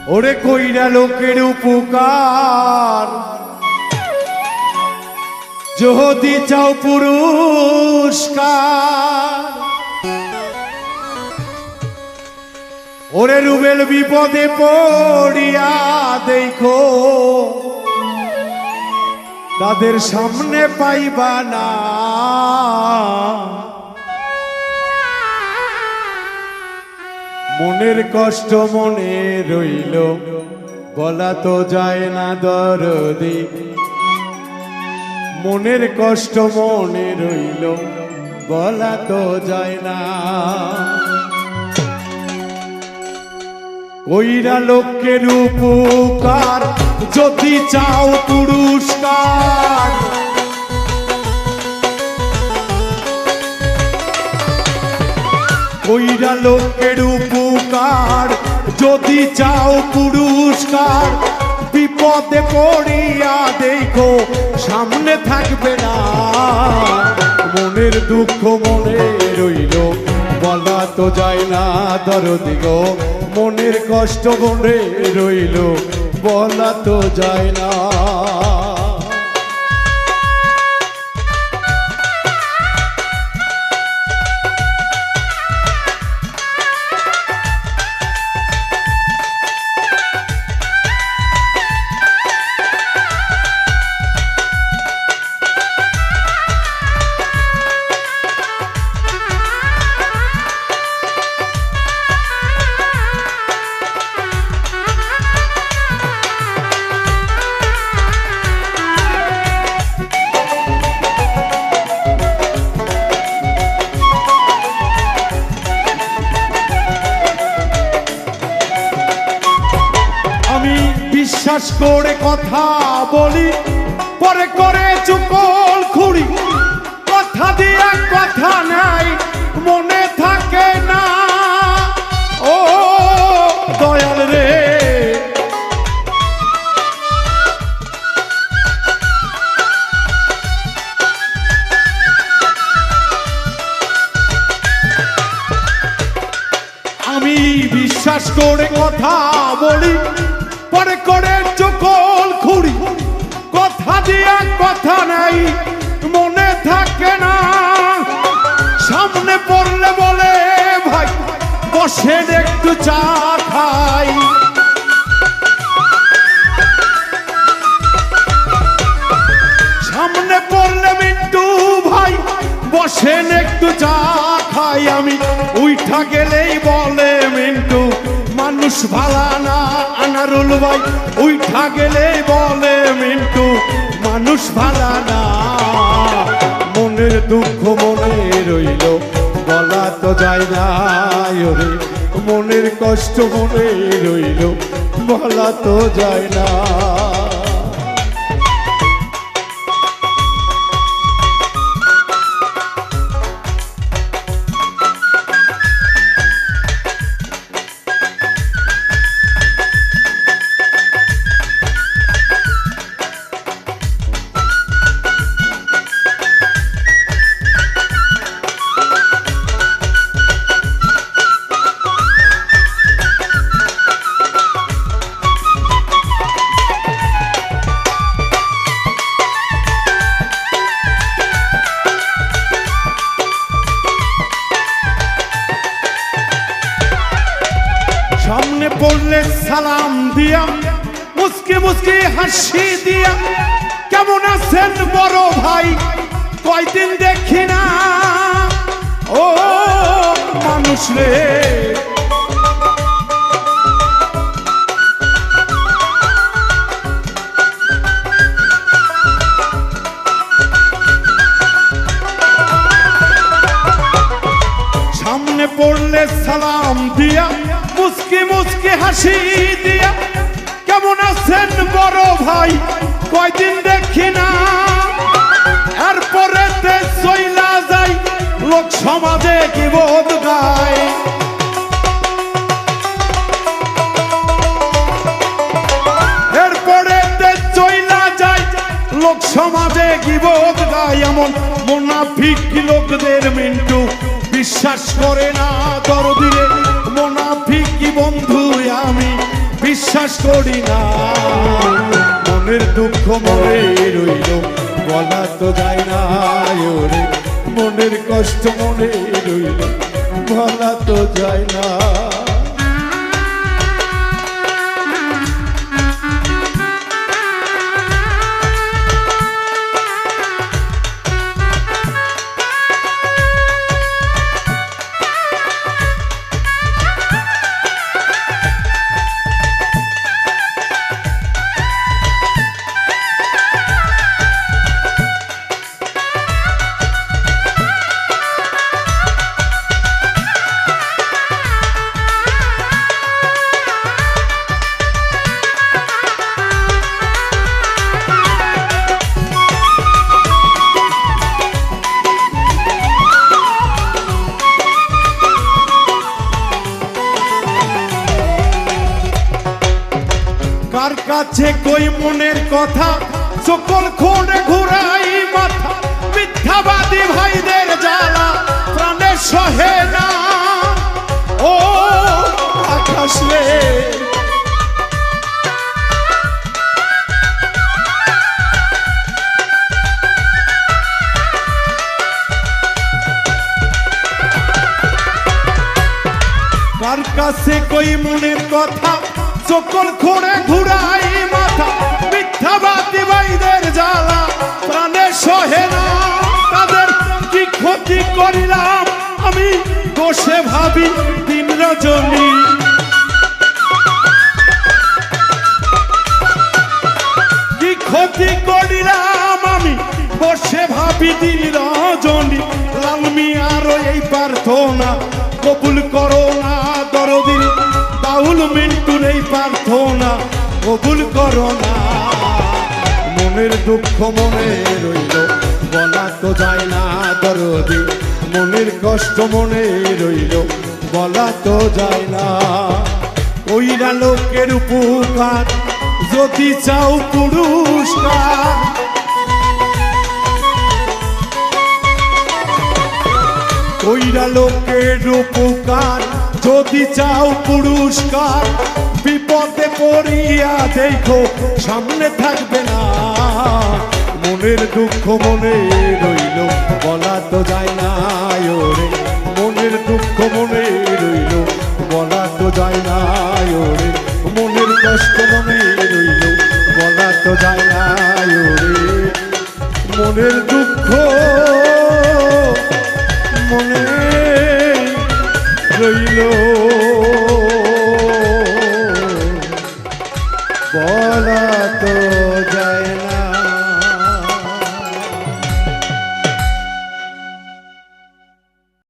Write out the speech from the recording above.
ওরে কইরা লোকের উপকার যদি চাও পুরস্কার, ওরে রুবেল বিপদে পড়িয়া দেখো তাদের সামনে পাইবা না। মনের কষ্ট মনে রইল বলা তো যায় না দরদি, মনের কষ্ট মনে রইল বলা তো যায় না। কইরা লোকের উপকার যদি চাও পুরস্কার, কইরা লোকের উপকার যদি চাও পুরস্কার, বিপদে পড়িয়া দেখো সামনে থাকবে না। মনের দুঃখ মনে রইল বলা তো যায় না দরদি গো, মনের কষ্ট মনে রইল বলা তো যায় না। বিশ্বাস করে কথা বলি পরে করে চুকল খুঁড়ি, কথা দিয়া কথা নাই মনে থাকে না। ও দয়াল রে আমি বিশ্বাস করে কথা বলি পরে করে চোখল খুঁড়ি, কথা দিয়া কথা নাই মনে থাকে না। সামনে পড়লে বলে ভাই বসেন একটু চা খাই, সামনে পড়লে মিন্টু ভাই বসেন একটু চা খাই। আমি উঠা গেলেই বলে মিন্টু মানুষ ভালা না। আনারুল ভাই উঠা গেলে বলে মিন্টু মানুষ ভালা না। মনের দুঃখ মনে রইল বলা তো যায় না, ওরে মনের কষ্ট মনে রইল বলা তো যায় না। সামনে পড়লে সালাম দিয়া মুস্কি মুস্কি হাসি দিয়া কেমন আছেন বড় ভাই কয়দিন দেখি না। ও মানুষ রে সামনে পড়লে সালাম দিয়া মুস্কি মুস্কি হাসি দিয়া কেমন আছেন বড় ভাই কয়দিন দেখি না। এরপরে চইলা যাই লোক সমাজে কি বোধ গায়, এরপরে চইলা যাই লোক সমাজে কি বোধ গায়। এমন মুনাফিক লোকদের মিন্টু বিশ্বাস করে না দরদিরে, মুনাফিক বন্ধু আমি বিশ্বাস করি না। মনের দুঃখ মনে রইল বলা তো যায় না ওরে, মনের কষ্ট মনে রইল বলা তো যায় না। কার কাছে কই মনের কথা, সকল খোঁড়ে ঘুরাই মাথা, মিথ্যাবাদী ভাইদের জ্বালা প্রাণে সহে না। ও আকাশ রে, কার কাছে কই মনের কথা, সকল খোঁড়ে ঘুরাই মাথা, মিথ্যাবাদী ভাইদের জ্বালা প্রাণে সহে না। তাদের কি ক্ষতি করিলাম আমি বসে ভাবি দিন রজনী, কি ক্ষতি করিলাম আমি বসে ভাবি দিন রজনী। লালমি আরো এই প্রার্থনা কবুল করো না দরদি, বাউল মিন্টুর এই প্রার্থনা কবুল করো না। মনের দুঃখ মনে রইল বলা তো যায় না দরদি, মনের কষ্ট মনে রইল বলা তো যায় না। কইরা লোকের উপকার যদি চাও পুরস্কার, কইরা লোকের উপকার যদি চাও পুরস্কার, বিপদে পড়িয়া দেখো সামনে থাকবে না। মনের দুঃখ মনে রইল বলা তো যায় না ওরে, মনের দুঃখ মনে রইল বলা তো যায় না ওরে, মনের কষ্ট মনে রইল বলা তো যায় না ওরে, মনের দুঃখ মনে রইল বলা তো